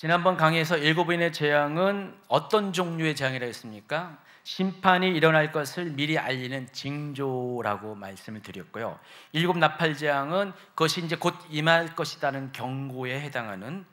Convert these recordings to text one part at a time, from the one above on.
지난번 강의에서 일곱인의 재앙은 어떤 종류의 재앙이라고 했습니까? 심판이 일어날 것을 미리 알리는 징조라고 말씀을 드렸고요. 일곱 나팔 재앙은 그것이 이제 곧 임할 것이라는 경고에 해당하는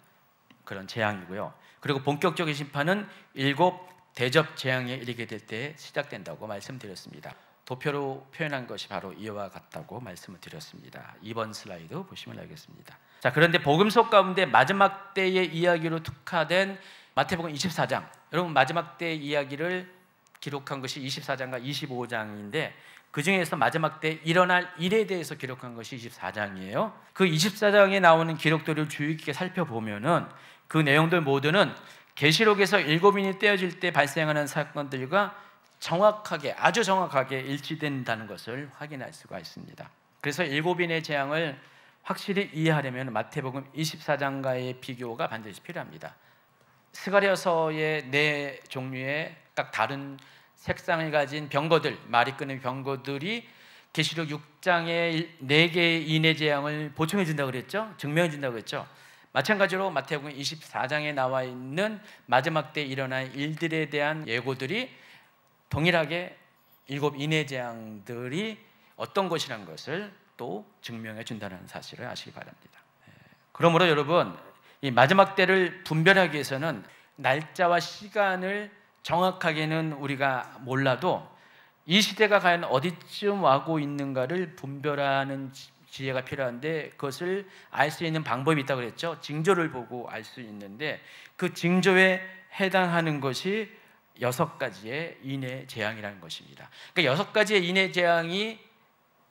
그런 재앙이고요. 그리고 본격적인 심판은 일곱 대접 재앙에 이르게 될 때 시작된다고 말씀드렸습니다. 도표로 표현한 것이 바로 이와 같다고 말씀을 드렸습니다. 2번 슬라이드 보시면 알겠습니다. 자, 그런데 복음서 가운데 마지막 때의 이야기로 특화된 마태복음 24장, 여러분 마지막 때의 이야기를 기록한 것이 24장과 25장인데 그 중에서 마지막 때 일어날 일에 대해서 기록한 것이 24장이에요. 그 24장에 나오는 기록들을 주의 깊게 살펴보면은 그 내용들 모두는 계시록에서 일곱인이 떼어질 때 발생하는 사건들과 정확하게, 아주 정확하게 일치된다는 것을 확인할 수가 있습니다. 그래서 일곱인의 재앙을 확실히 이해하려면 마태복음 24장과의 비교가 반드시 필요합니다. 스가랴서의 네 종류의 딱 다른 색상을 가진 병거들, 말이 끄는 병거들이 계시록 6장의 4개의 인의 재앙을 보충해 준다고 그랬죠? 증명해 준다고 그랬죠? 마찬가지로 마태복음 24장에 나와 있는 마지막 때 일어날 일들에 대한 예고들이 동일하게 일곱 인의 재앙들이 어떤 것이라는 것을 또 증명해 준다는 사실을 아시기 바랍니다. 그러므로 여러분, 이 마지막 때를 분별하기 위해서는 날짜와 시간을 정확하게는 우리가 몰라도 이 시대가 과연 어디쯤 와고 있는가를 분별하는 지혜가 필요한데 그것을 알 수 있는 방법이 있다고 그랬죠. 징조를 보고 알 수 있는데 그 징조에 해당하는 것이 6가지의 인의 재앙이라는 것입니다. 그러니까 6가지의 인의 재앙이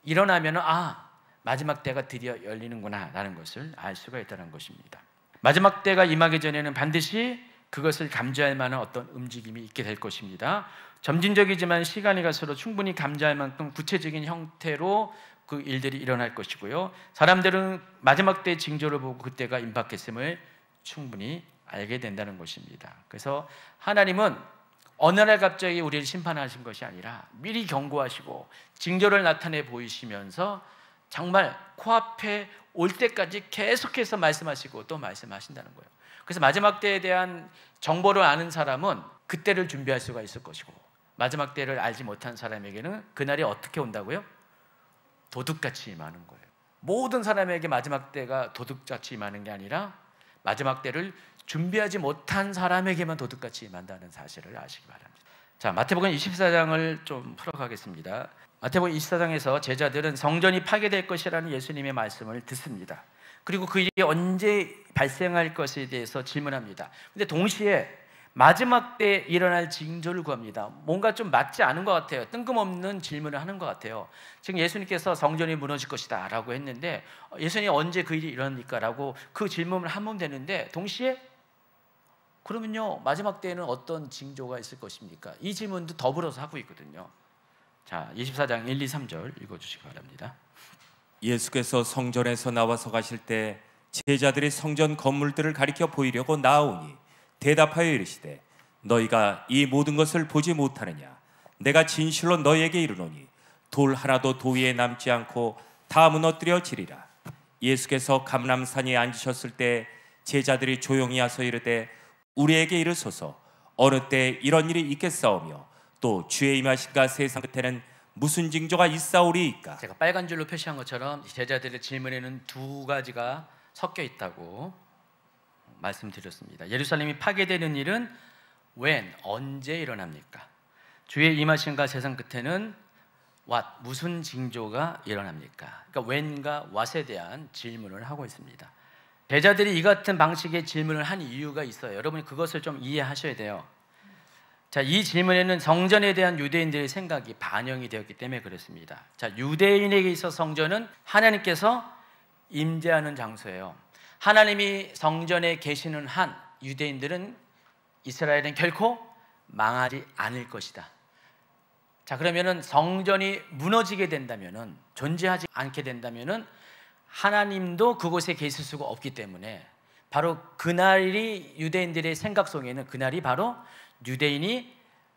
일어나면 마지막 때가 드디어 열리는구나 라는 것을 알 수가 있다는 것입니다. 마지막 때가 임하기 전에는 반드시 그것을 감지할 만한 어떤 움직임이 있게 될 것입니다. 점진적이지만 시간이 갈수록 충분히 감지할 만큼 구체적인 형태로 그 일들이 일어날 것이고요. 사람들은 마지막 때의 징조를 보고 그때가 임박했음을 충분히 알게 된다는 것입니다. 그래서 하나님은 어느 날 갑자기 우리를 심판하신 것이 아니라 미리 경고하시고 징조를 나타내 보이시면서 정말 코앞에 올 때까지 계속해서 말씀하시고 또 말씀하신다는 거예요. 그래서 마지막 때에 대한 정보를 아는 사람은 그때를 준비할 수가 있을 것이고 마지막 때를 알지 못한 사람에게는 그날이 어떻게 온다고요? 도둑같이 임하는 거예요. 모든 사람에게 마지막 때가 도둑같이 임하는 게 아니라 마지막 때를 준비하지 못한 사람에게만 도둑같이 임한다는 사실을 아시기 바랍니다. 자, 마태복음 24장을 좀 풀어가겠습니다. 마태복음 24장에서 제자들은 성전이 파괴될 것이라는 예수님의 말씀을 듣습니다. 그리고 그 일이 언제 발생할 것에 대해서 질문합니다. 근데 동시에 마지막 때 일어날 징조를 구합니다. 뭔가 좀 맞지 않은 것 같아요. 뜬금없는 질문을 하는 것 같아요. 지금 예수님께서 성전이 무너질 것이다 라고 했는데 예수님이 언제 그 일이 일어납니까? 라고 그 질문을 하면 되는데 동시에 그러면요 마지막 때에는 어떤 징조가 있을 것입니까? 이 질문도 더불어서 하고 있거든요. 자, 24장 1, 2, 3절 읽어주시기 바랍니다. 예수께서 성전에서 나와서 가실 때 제자들이 성전 건물들을 가리켜 보이려고 나아오니 대답하여 이르시되 너희가 이 모든 것을 보지 못하느냐? 내가 진실로 너희에게 이르노니 돌 하나도 도위에 남지 않고 다 무너뜨려지리라. 예수께서 감람산에 앉으셨을 때 제자들이 조용히 와서 이르되 우리에게 이르소서 어느 때 이런 일이 있겠사오며 또 주의 임하신가 세상 끝에는 무슨 징조가 있사오리이까? 제가 빨간 줄로 표시한 것처럼 제자들의 질문에는 2가지가 섞여 있다고 말씀드렸습니다. 예루살렘이 파괴되는 일은 when, 언제 일어납니까? 주의 임하신가 세상 끝에는 what, 무슨 징조가 일어납니까? 그러니까 when과 what에 대한 질문을 하고 있습니다. 제자들이 이 같은 방식의 질문을 한 이유가 있어요. 여러분이 그것을 좀 이해하셔야 돼요. 자, 이 질문에는 성전에 대한 유대인들의 생각이 반영이 되었기 때문에 그렇습니다. 자, 유대인에게 있어 성전은 하나님께서 임재하는 장소예요. 하나님이 성전에 계시는 한 유대인들은 이스라엘은 결코 망하지 않을 것이다. 자, 그러면은 성전이 무너지게 된다면은 존재하지 않게 된다면은 하나님도 그곳에 계실 수가 없기 때문에 바로 그날이 유대인들의 생각 속에는 그날이 바로 유대인이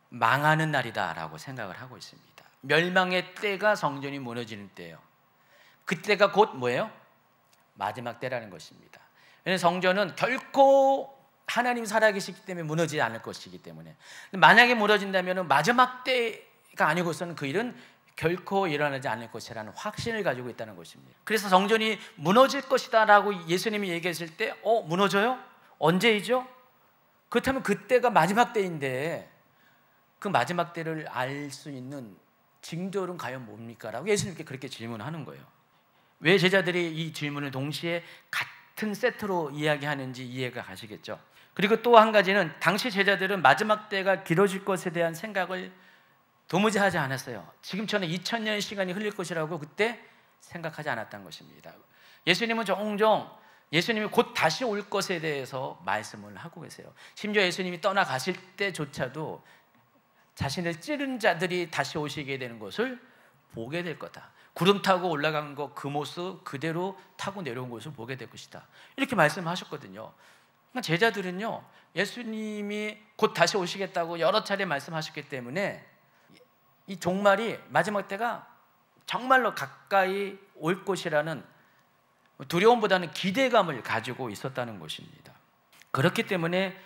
망하는 날이다라고 생각을 하고 있습니다. 멸망의 때가 성전이 무너지는 때예요. 그때가 곧 뭐예요? 마지막 때라는 것입니다. 왜냐하면 성전은 결코 하나님 살아계시기 때문에 무너지지 않을 것이기 때문에. 만약에 무너진다면 마지막 때가 아니고서는 그 일은 결코 일어나지 않을 것이라는 확신을 가지고 있다는 것입니다. 그래서 성전이 무너질 것이다 라고 예수님이 얘기했을 때 무너져요? 언제이죠? 그렇다면 그때가 마지막 때인데 그 마지막 때를 알 수 있는 징조는 과연 뭡니까? 라고 예수님께 그렇게 질문하는 거예요. 왜 제자들이 이 질문을 동시에 같은 세트로 이야기하는지 이해가 가시겠죠. 그리고 또 한 가지는 당시 제자들은 마지막 때가 길어질 것에 대한 생각을 도무지 하지 않았어요. 지금처럼 2000년 시간이 흘릴 것이라고 그때 생각하지 않았다는 것입니다. 예수님은 종종 예수님이 곧 다시 올 것에 대해서 말씀을 하고 계세요. 심지어 예수님이 떠나가실 때조차도 자신을 찌른 자들이 다시 오시게 되는 것을 보게 될 거다. 구름 타고 올라간 거 그 모습 그대로 타고 내려온 것을 보게 될 것이다. 이렇게 말씀하셨거든요. 그러니까 제자들은요, 예수님이 곧 다시 오시겠다고 여러 차례 말씀하셨기 때문에 이 종말이 마지막 때가 정말로 가까이 올 것이라는 두려움보다는 기대감을 가지고 있었다는 것입니다. 그렇기 때문에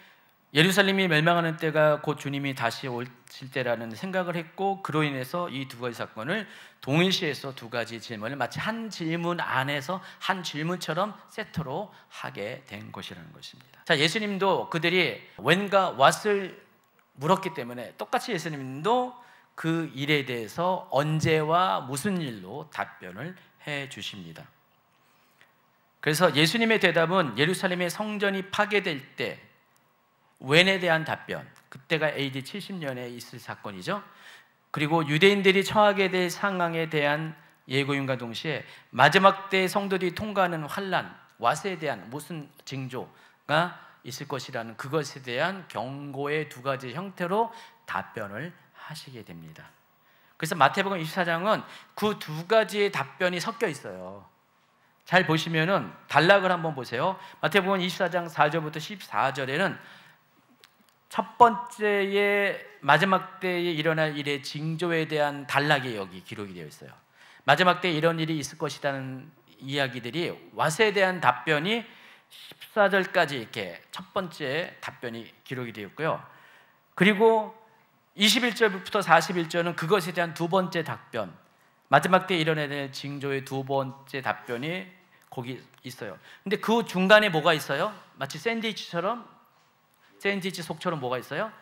예루살렘이 멸망하는 때가 곧 주님이 다시 오실 때라는 생각을 했고, 그로 인해서 이 두 가지 사건을 동일시해서 두 가지 질문을 마치 한 질문 안에서 한 질문처럼 세트로 하게 된 것이라는 것입니다. 자, 예수님도 그들이 when과 what을 물었기 때문에 똑같이 예수님도 그 일에 대해서 언제와 무슨 일로 답변을 해 주십니다. 그래서 예수님의 대답은 예루살렘의 성전이 파괴될 때 when에 대한 답변, 그때가 AD 70년에 있을 사건이죠. 그리고 유대인들이 처하게 될 상황에 대한 예고임과 동시에 마지막 때 성도들이 통과하는 환난, what에 대한 무슨 징조가 있을 것이라는 그것에 대한 경고의 두 가지 형태로 답변을 하시게 됩니다. 그래서 마태복음 24장은 그 두 가지의 답변이 섞여 있어요. 잘 보시면은 단락을 한번 보세요. 마태복음 24장 4절부터 14절에는 첫 번째의 마지막 때에 일어날 일의 징조에 대한 단락이 여기 기록이 되어 있어요. 마지막 때에 이런 일이 있을 것이라는 이야기들이 what에 대한 답변이 14절까지 이렇게 첫 번째 답변이 기록이 되어 있고요. 그리고 21절부터 41절은 그것에 대한 두 번째 답변, 마지막 때에 일어날 징조의 두 번째 답변이 거기 있어요. 근데 그 중간에 뭐가 있어요? 마치 샌드위치 속처럼 뭐가 있어요?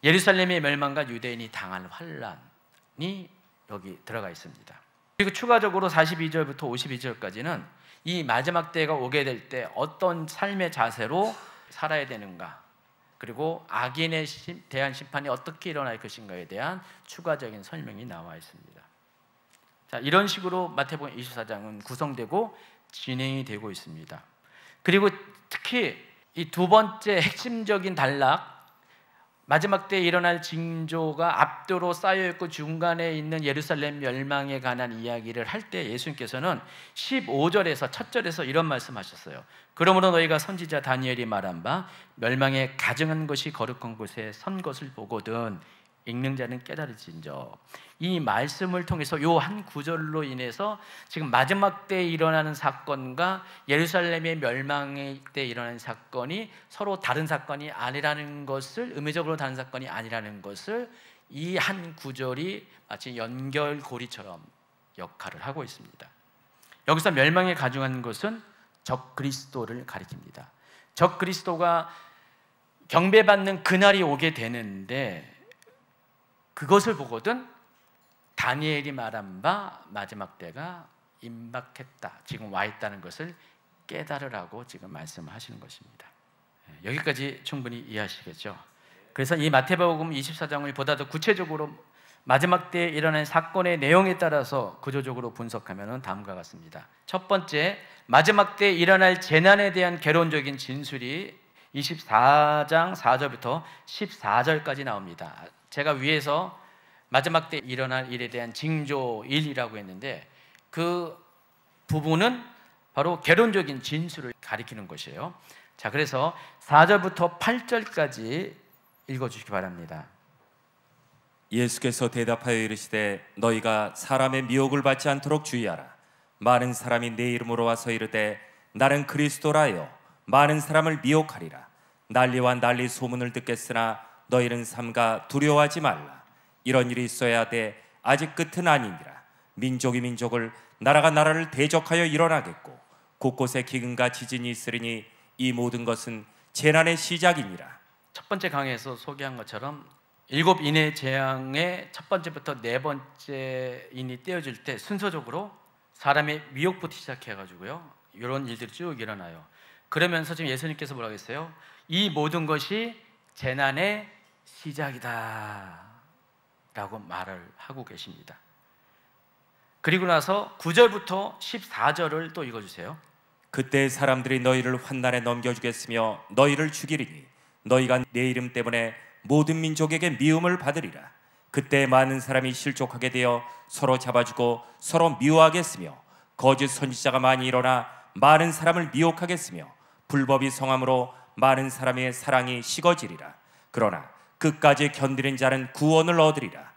예루살렘의 멸망과 유대인이 당할 환란이 여기 들어가 있습니다. 그리고 추가적으로 42절부터 52절까지는 이 마지막 때가 오게 될 때 어떤 삶의 자세로 살아야 되는가, 그리고 악인에 대한 심판이 어떻게 일어날 것인가에 대한 추가적인 설명이 나와 있습니다. 자, 이런 식으로 마태복음 24장은 구성되고 진행이 되고 있습니다. 그리고 특히 이 두 번째 핵심적인 단락, 마지막 때에 일어날 징조가 앞뒤로 쌓여있고 중간에 있는 예루살렘 멸망에 관한 이야기를 할 때 예수님께서는 15절에서 첫 절에서 이런 말씀하셨어요. 그러므로 너희가 선지자 다니엘이 말한 바 멸망에 가증한 것이 거룩한 곳에 선 것을 보거든 읽는 자는 깨달을진저. 이 말씀을 통해서 요 한 구절로 인해서 지금 마지막 때에 일어나는 사건과 예루살렘의 멸망의 때 일어나는 사건이 서로 다른 사건이 아니라는 것을, 의미적으로 다른 사건이 아니라는 것을 이 한 구절이 마치 연결고리처럼 역할을 하고 있습니다. 여기서 멸망에 가중한 것은 적 그리스도를 가리킵니다. 적 그리스도가 경배받는 그날이 오게 되는데 그것을 보거든 다니엘이 말한 바 마지막 때가 임박했다, 지금 와 있다는 것을 깨달으라고 지금 말씀하시는 것입니다. 여기까지 충분히 이해하시겠죠? 그래서 이 마태복음 24장을 보다 더 구체적으로 마지막 때에 일어난 사건의 내용에 따라서 구조적으로 분석하면 다음과 같습니다. 첫 번째, 마지막 때에 일어날 재난에 대한 개론적인 진술이 24장 4절부터 14절까지 나옵니다. 제가 위에서 마지막 때 일어날 일에 대한 징조 1이라고 했는데 그 부분은 바로 개론적인 진술을 가리키는 것이에요. 자, 그래서 4절부터 8절까지 읽어주시기 바랍니다. 예수께서 대답하여 이르시되 너희가 사람의 미혹을 받지 않도록 주의하라. 많은 사람이 내 이름으로 와서 이르되 나는 그리스도라여 많은 사람을 미혹하리라. 난리와 난리 소문을 듣겠으나 너희는 삼가 두려워하지 말라. 이런 일이 있어야 돼. 아직 끝은 아니니라. 민족이 민족을, 나라가 나라를 대적하여 일어나겠고 곳곳에 기근과 지진이 있으리니 이 모든 것은 재난의 시작이니라. 첫 번째 강의에서 소개한 것처럼 7인의 재앙의 첫 번째부터 네 번째 인이 떼어질 때 순서적으로 사람의 미혹부터 시작해가지고요, 이런 일들이 쭉 일어나요. 그러면서 지금 예수님께서 뭐라고 했어요? 이 모든 것이 재난의 시작이다 라고 말을 하고 계십니다. 그리고 나서 9절부터 14절을 또 읽어주세요. 그때 사람들이 너희를 환난에 넘겨주겠으며 너희를 죽이리니 너희가 내 이름 때문에 모든 민족에게 미움을 받으리라. 그때 많은 사람이 실족하게 되어 서로 잡아주고 서로 미워하겠으며 거짓 선지자가 많이 일어나 많은 사람을 미혹하겠으며 불법이 성함으로 많은 사람의 사랑이 식어지리라. 그러나 끝까지 견디는 자는 구원을 얻으리라.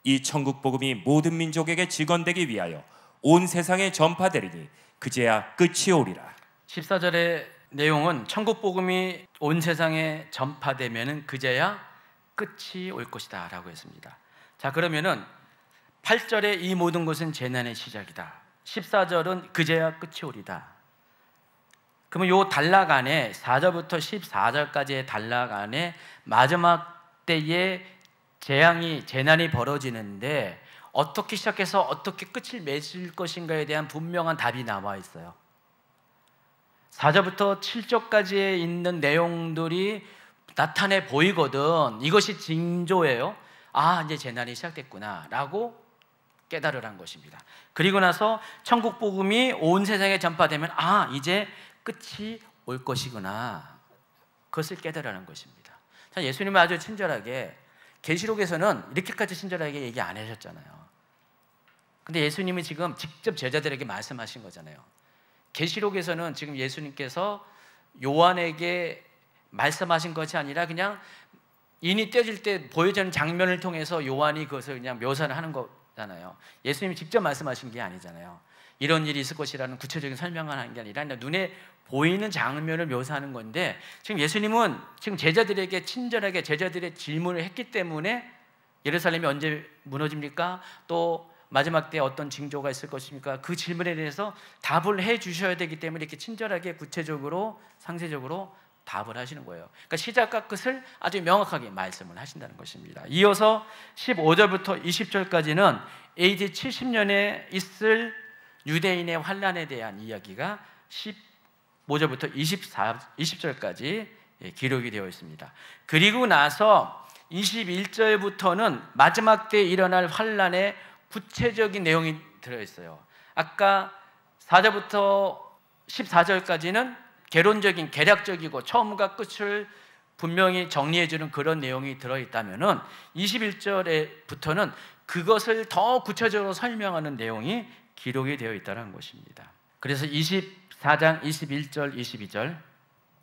이 천국 복음이 모든 민족에게 직언되기 위하여 온 세상에 전파되리니 그제야 끝이 오리라. 14절의 내용은 천국 복음이 온 세상에 전파되면은 그제야 끝이 올 것이다 라고 했습니다. 자, 그러면은 8절에 이 모든 것은 재난의 시작이다, 14절은 그제야 끝이 오리다. 그러면 요 단락 안에 4절부터 14절까지의 단락 안에 마지막 때에 재난이 벌어지는데 어떻게 시작해서 어떻게 끝을 맺을 것인가에 대한 분명한 답이 나와 있어요. 4절부터 7절까지에 있는 내용들이 나타내 보이거든. 이것이 징조예요. 아, 이제 재난이 시작됐구나 라고 깨달으라는 것입니다. 그리고 나서 천국 복음이 온 세상에 전파되면 아, 이제 끝이 올 것이구나, 그것을 깨달으라는 것입니다. 자, 예수님은 아주 친절하게, 계시록에서는 이렇게까지 친절하게 얘기 안 하셨잖아요. 근데 예수님이 지금 직접 제자들에게 말씀하신 거잖아요. 계시록에서는 지금 예수님께서 요한에게 말씀하신 것이 아니라 그냥 인이 떼어질 때 보여지는 장면을 통해서 요한이 그것을 그냥 묘사를 하는 거잖아요. 예수님이 직접 말씀하신 게 아니잖아요. 이런 일이 있을 것이라는 구체적인 설명을 하는 게 아니라 눈에 보이는 장면을 묘사하는 건데, 지금 예수님은 지금 제자들에게 친절하게 제자들의 질문을 했기 때문에 예루살렘이 언제 무너집니까? 또 마지막 때 어떤 징조가 있을 것입니까? 그 질문에 대해서 답을 해 주셔야 되기 때문에 이렇게 친절하게 구체적으로 상세적으로 답을 하시는 거예요. 그러니까 시작과 끝을 아주 명확하게 말씀을 하신다는 것입니다. 이어서 15절부터 20절까지는 AD 70년에 있을 유대인의 환난에 대한 이야기가 15절부터 20절까지 기록이 되어 있습니다. 그리고 나서 21절부터는 마지막 때 일어날 환난의 구체적인 내용이 들어있어요. 아까 4절부터 14절까지는 개론적인, 개략적이고 처음과 끝을 분명히 정리해주는 그런 내용이 들어있다면은 21절부터는 그것을 더 구체적으로 설명하는 내용이 기록이 되어 있다는 것입니다. 그래서 24장 21절 22절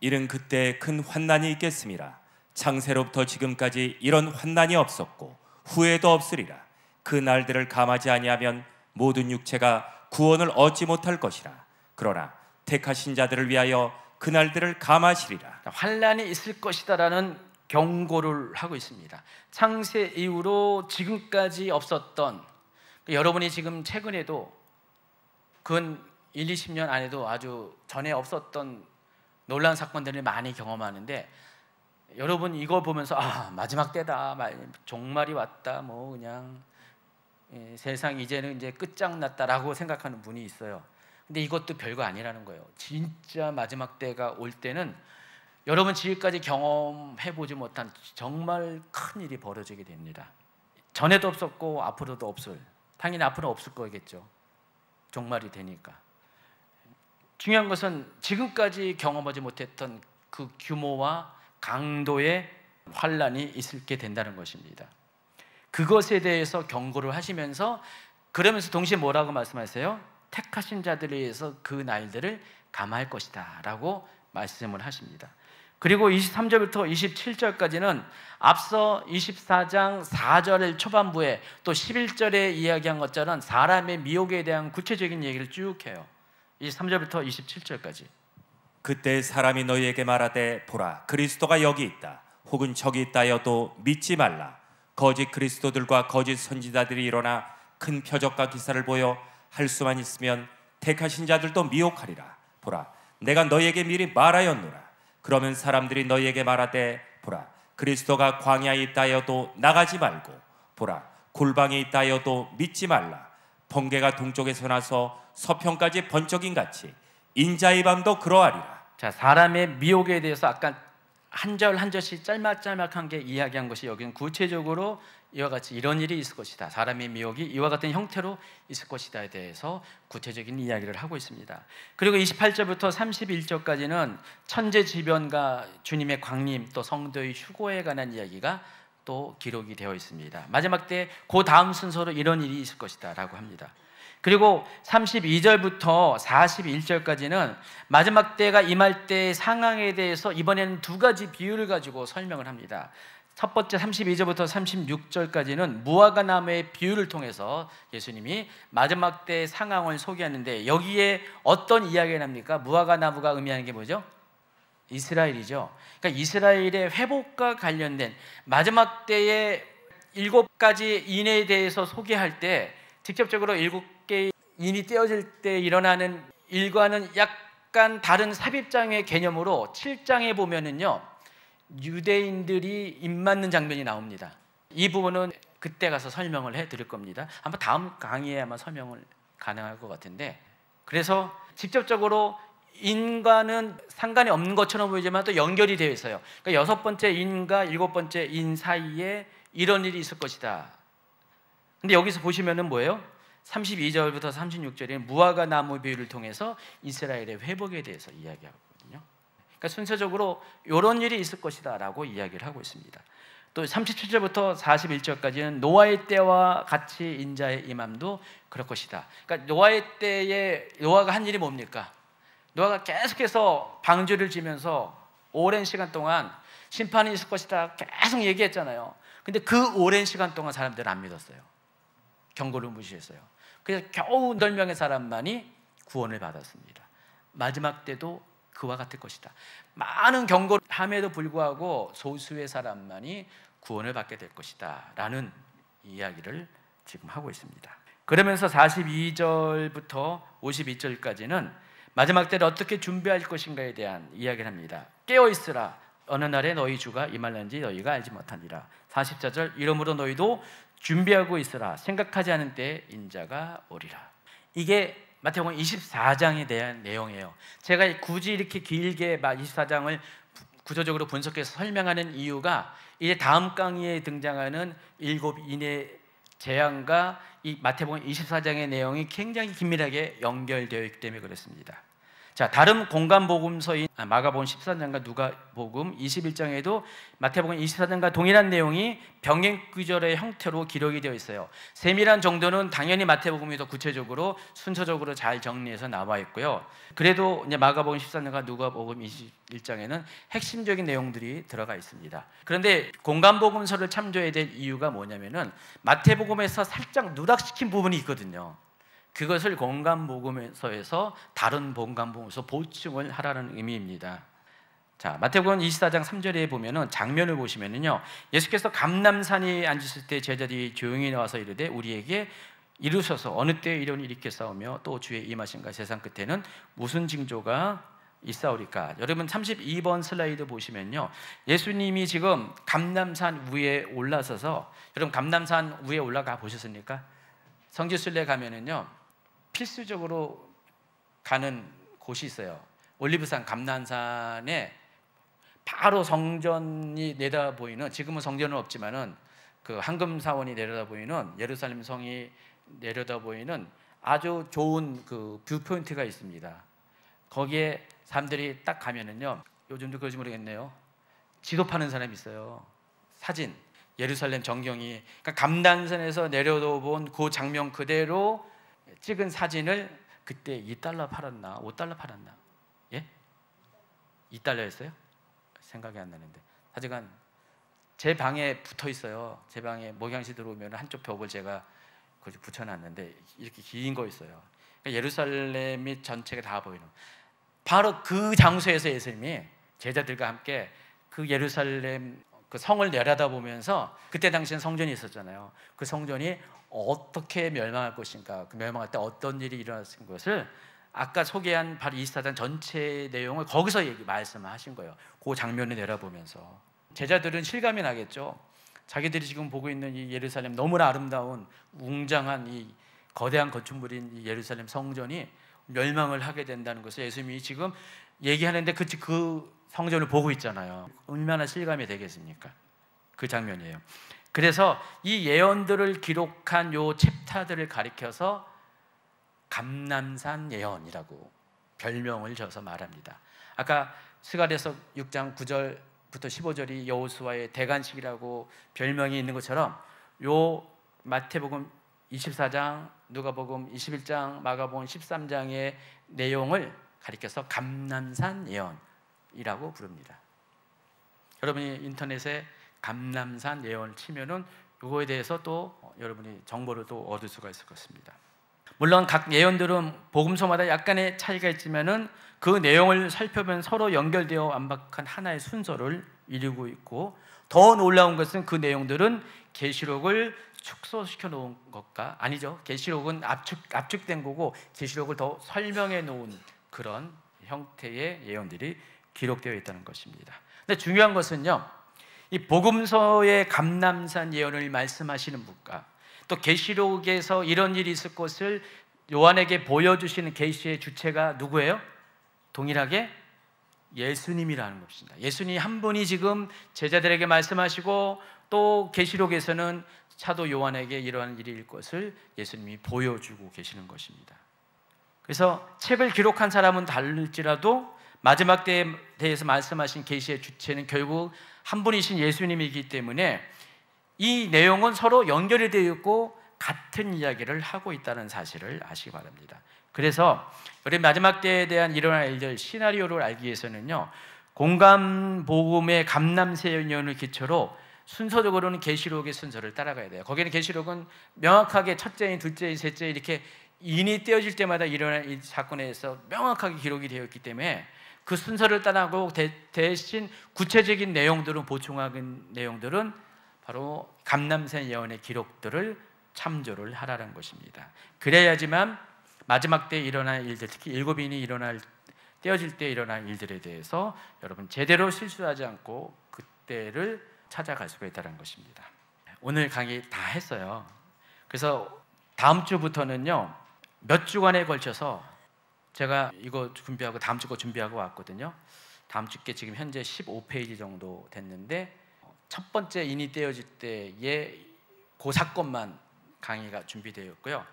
이른 그때 큰 환난이 있겠음이라. 창세로부터 지금까지 이런 환난이 없었고 후에도 없으리라. 그 날들을 감하지 아니하면 모든 육체가 구원을 얻지 못할 것이라. 그러나 택하신 자들을 위하여 그 날들을 감하시리라. 환난이 있을 것이다라는 경고를 하고 있습니다. 창세 이후로 지금까지 없었던, 여러분이 지금 최근에도 근 1, 20년 안에도 아주 전에 없었던 놀라운 사건들을 많이 경험하는데, 여러분 이거 보면서 아, 마지막 때다, 종말이 왔다, 뭐 그냥 세상 이제는 이제 끝장났다라고 생각하는 분이 있어요. 근데 이것도 별거 아니라는 거예요. 진짜 마지막 때가 올 때는 여러분 지금까지 경험해보지 못한 정말 큰 일이 벌어지게 됩니다. 전에도 없었고 앞으로도 없을, 당연히 앞으로 없을 거겠죠. 종말이 되니까. 중요한 것은 지금까지 경험하지 못했던 그 규모와 강도의 환난이 있게 된다는 것입니다. 그것에 대해서 경고를 하시면서, 그러면서 동시에 뭐라고 말씀하세요? 택하신 자들에 의해서 그 날들을 감할 것이다 라고 말씀을 하십니다. 그리고 23절부터 27절까지는 앞서 24장 4절 초반부에 또 11절에 이야기한 것처럼 사람의 미혹에 대한 구체적인 얘기를 쭉 해요. 23절부터 27절까지. 그때 사람이 너희에게 말하되 보라 그리스도가 여기 있다 혹은 저기 있다 하여도 믿지 말라. 거짓 그리스도들과 거짓 선지자들이 일어나 큰 표적과 기사를 보여 할 수만 있으면 택하신 자들도 미혹하리라. 보라 내가 너희에게 미리 말하였노라. 그러면 사람들이 너희에게 말하되 보라 그리스도가 광야에 있다 하여도 나가지 말고 보라 골방에 있다 하여도 믿지 말라. 번개가 동쪽에서 나서 서편까지 번쩍인 같이 인자의 밤도 그러하리라. 자, 사람의 미혹에 대해서 아까 한 절 한 절씩 짤막짤막한 게 이야기한 것이 여기는 구체적으로 이와 같이 이런 일이 있을 것이다. 사람의 미혹이 이와 같은 형태로 있을 것이다에 대해서 구체적인 이야기를 하고 있습니다. 그리고 28절부터 31절까지는 천재지변과 주님의 광림 또 성도의 휴거에 관한 이야기가 또 기록이 되어 있습니다. 마지막 때 그 다음 순서로 이런 일이 있을 것이다 라고 합니다. 그리고 32절부터 41절까지는 마지막 때가 임할 때의 상황에 대해서 이번에는 두 가지 비유를 가지고 설명을 합니다. 첫 번째 32절부터 36절까지는 무화과 나무의 비유를 통해서 예수님이 마지막 때의 상황을 소개하는데 여기에 어떤 이야기가 납니까? 무화과 나무가 의미하는 게 뭐죠? 이스라엘이죠. 그러니까 이스라엘의 회복과 관련된 마지막 때의 7가지 인에 대해서 소개할 때 직접적으로 7개의 인이 떼어질 때 일어나는 일과는 약간 다른 삽입장의 개념으로 7장에 보면은요 유대인들이 입맞는 장면이 나옵니다. 이 부분은 그때 가서 설명을 해드릴 겁니다. 아마 다음 강의에 아마 설명을 가능할 것 같은데, 그래서 직접적으로 인과는 상관이 없는 것처럼 보이지만 또 연결이 되어 있어요. 그러니까 6번째 인과 7번째 인 사이에 이런 일이 있을 것이다. 근데 여기서 보시면은 뭐예요? 32절부터 36절에 무화과 나무 비유를 통해서 이스라엘의 회복에 대해서 이야기하거든요. 그러니까 순서적으로 이런 일이 있을 것이다 라고 이야기를 하고 있습니다. 또 37절부터 41절까지는 노아의 때와 같이 인자의 임함도 그럴 것이다. 그러니까 노아의 때에 노아가 한 일이 뭡니까? 노아가 계속해서 방주를 지면서 오랜 시간 동안 심판이 있을 것이다 계속 얘기했잖아요. 근데 그 오랜 시간 동안 사람들은 안 믿었어요. 경고를 무시했어요. 그래서 겨우 8명의 사람만이 구원을 받았습니다. 마지막 때도 그와 같을 것이다. 많은 경고를 함에도 불구하고 소수의 사람만이 구원을 받게 될 것이다 라는 이야기를 지금 하고 있습니다. 그러면서 42절부터 52절까지는 마지막 때를 어떻게 준비할 것인가에 대한 이야기를 합니다. 깨어있으라. 어느 날에 너희 주가 임할는지 너희가 알지 못하니라. 44절 이러므로 너희도 준비하고 있으라. 생각하지 않은 때에 인자가 오리라. 이게 마태복음 24장에 대한 내용이에요. 제가 굳이 이렇게 길게 24장을 구조적으로 분석해서 설명하는 이유가 이제 다음 강의에 등장하는 7인의 재앙과 이 마태복음 24장의 내용이 굉장히 긴밀하게 연결되어 있기 때문에 그렇습니다. 자, 다른 공간 복음서인 마가복음 14장과 누가복음 21장에도 마태복음 24장과 동일한 내용이 병행 구절의 형태로 기록이 되어 있어요. 세밀한 정도는 당연히 마태복음이 더 구체적으로 순서적으로 잘 정리해서 나와 있고요. 그래도 이제 마가복음 14장과 누가복음 21장에는 핵심적인 내용들이 들어가 있습니다. 그런데 공간 복음서를 참조해야 될 이유가 뭐냐면은 마태복음에서 살짝 누락시킨 부분이 있거든요. 그것을 공간복음서에서 다른 공간복음서 보충을 하라는 의미입니다. 자, 마태복음 24장 3절에 보면은 장면을 보시면은요, 예수께서 감람산에 앉으실 때 제자들이 조용히 나와서 이르되 우리에게 이루셔서 어느 때에 이런 일이 있겠사오며 또 주의 임하신가 세상 끝에는 무슨 징조가 있사오리까. 여러분 32번 슬라이드 보시면요, 예수님이 지금 감람산 위에 올라서서, 여러분 감람산 위에 올라가 보셨습니까? 성지순례 가면은요 필수적으로 가는 곳이 있어요. 올리브산 감람산에 바로 성전이 내다보이는, 지금은 성전은 없지만은 그 황금사원이 내려다보이는, 예루살렘 성이 내려다보이는 아주 좋은 그 뷰 포인트가 있습니다. 거기에 사람들이 딱 가면은요, 요즘도 그런지 모르겠네요, 지도 파는 사람이 있어요. 사진, 예루살렘 전경이, 그러니까 감람산에서 내려다본 그 장면 그대로 찍은 사진을 그때 2달러 팔았나 5달러 팔았나? 예? 2달러였어요? 생각이 안 나는데 하여간 제 방에 붙어 있어요. 제 방에 목양시 들어오면 한쪽 벽을 제가 거기 붙여놨는데 이렇게 긴 거 있어요. 그러니까 예루살렘이 전체가 다 보이는. 바로 그 장소에서 예수님이 제자들과 함께 그 예루살렘 그 성을 내려다보면서, 그때 당시엔 성전이 있었잖아요. 그 성전이 어떻게 멸망할 것인가, 그 멸망할 때 어떤 일이 일어났을 것을 아까 소개한 바로 24장 전체 내용을 거기서 말씀하신 거예요. 그 장면을 내려보면서 제자들은 실감이 나겠죠. 자기들이 지금 보고 있는 이 예루살렘, 너무나 아름다운 웅장한 이 거대한 건축물인 이 예루살렘 성전이 멸망을 하게 된다는 것을 예수님이 지금 얘기하는데 그 성전을 보고 있잖아요. 얼마나 실감이 되겠습니까? 그 장면이에요. 그래서 이 예언들을 기록한 요 챕터들을 가리켜서 감람산 예언이라고 별명을 줘서 말합니다. 아까 스가랴서 6장 9절부터 15절이 여호수아의 대관식이라고 별명이 있는 것처럼 요 마태복음 24장, 누가복음 21장, 마가복음 13장의 내용을 가리켜서 감람산 예언이라고 부릅니다. 여러분이 인터넷에 감람산 예언을 치면은 이거에 대해서 또 여러분이 정보를 또 얻을 수가 있을 것입니다. 물론 각 예언들은 복음서마다 약간의 차이가 있지만은 그 내용을 살펴보면 서로 연결되어 완벽한 하나의 순서를 이루고 있고, 더 놀라운 것은 그 내용들은 계시록을 축소시켜 놓은 것과, 아니죠, 계시록은 압축된 거고 계시록을 더 설명해 놓은 그런 형태의 예언들이 기록되어 있다는 것입니다. 근데 중요한 것은요, 이 복음서의 감람산 예언을 말씀하시는 분과 또 계시록에서 이런 일이 있을 것을 요한에게 보여주시는 계시의 주체가 누구예요? 동일하게 예수님이라는 것입니다. 예수님 한 분이 지금 제자들에게 말씀하시고, 또 계시록에서는 사도 요한에게 이러한 일이 일 것을 예수님이 보여주고 계시는 것입니다. 그래서 책을 기록한 사람은 다를지라도 마지막 때에 대해서 말씀하신 계시의 주체는 결국 한 분이신 예수님이기 때문에 이 내용은 서로 연결이 되어 있고 같은 이야기를 하고 있다는 사실을 아시기 바랍니다. 그래서 우리 마지막 때에 대한 일어날 일들 시나리오를 알기 위해서는요, 공감복음의 감람산 예언을 기초로 순서적으로는 계시록의 순서를 따라가야 돼요. 거기는 계시록은 명확하게 첫째인, 둘째인, 셋째인 이렇게 인이 떼어질 때마다 일어난 이 사건에 대해서 명확하게 기록이 되어 있기 때문에 그 순서를 따라가고 대신 구체적인 내용들은, 보충하는 내용들은 바로 감람산 예언의 기록들을 참조를 하라는 것입니다. 그래야지만 마지막 때 일어날 일들, 특히 일곱인이 떼어질 때 일어날 일들에 대해서 여러분 제대로 실수하지 않고 그때를 찾아갈 수가 있다는 것입니다. 오늘 강의 다 했어요. 그래서 다음 주부터는요, 몇 주간에 걸쳐서 제가 이거 준비하고 다음 주 거 준비하고 왔거든요. 다음 주께 지금 현재 15페이지 정도 됐는데, 첫 번째 인이 떼어질 때의 그 사건만 강의가 준비되어 있고요.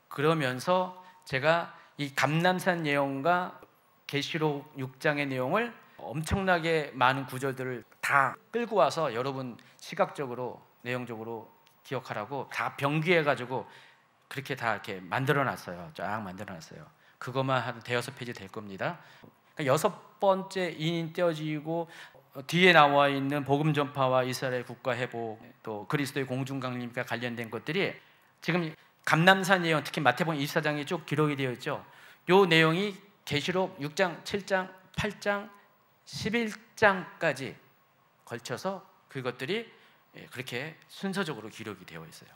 그러면서 제가 이 감람산 예언과 계시록 6장의 내용을 엄청나게 많은 구절들을 다 끌고 와서 여러분 시각적으로, 내용적으로 기억하라고 다 병기해가지고 그렇게 다 이렇게 만들어놨어요. 쫙 만들어놨어요. 그것만 한 대여섯 페이지 될 겁니다. 그러니까 여섯 번째 인이 떼어지고 뒤에 나와 있는 복음 전파와 이스라엘 국가 회복, 또 그리스도의 공중 강림과 관련된 것들이 지금 감람산 예언, 특히 마태복음 24장에 쭉 기록이 되어 있죠. 이 내용이 계시록 6장, 7장, 8장, 11장까지 걸쳐서 그것들이 그렇게 순서적으로 기록이 되어 있어요.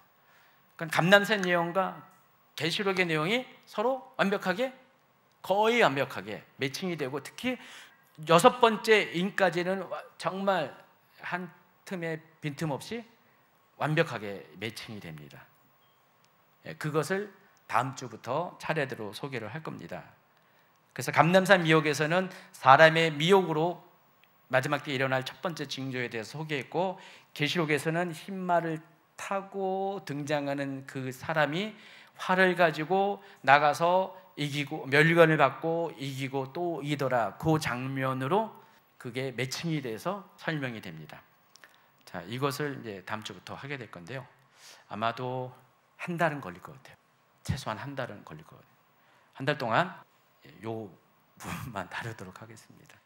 그러니까 감람산 예언과 계시록의 내용이 서로 완벽하게, 거의 완벽하게 매칭이 되고, 특히 여섯 번째 인까지는 정말 한 틈에 빈틈없이 완벽하게 매칭이 됩니다. 그것을 다음 주부터 차례대로 소개를 할 겁니다. 그래서 감람산 미혹에서는 사람의 미혹으로 마지막 때 일어날 첫 번째 징조에 대해서 소개했고, 계시록에서는 흰말을 타고 등장하는 그 사람이 활을 가지고 나가서 이기고, 멸관을 받고 이기고 또 이기더라, 그 장면으로 그게 매칭이 돼서 설명이 됩니다. 자, 이것을 이제 다음 주부터 하게 될 건데요, 아마도 한 달은 걸릴 것 같아요. 최소한 한 달은 걸릴 것 같아요. 한 달 동안 요 부분만 다루도록 하겠습니다.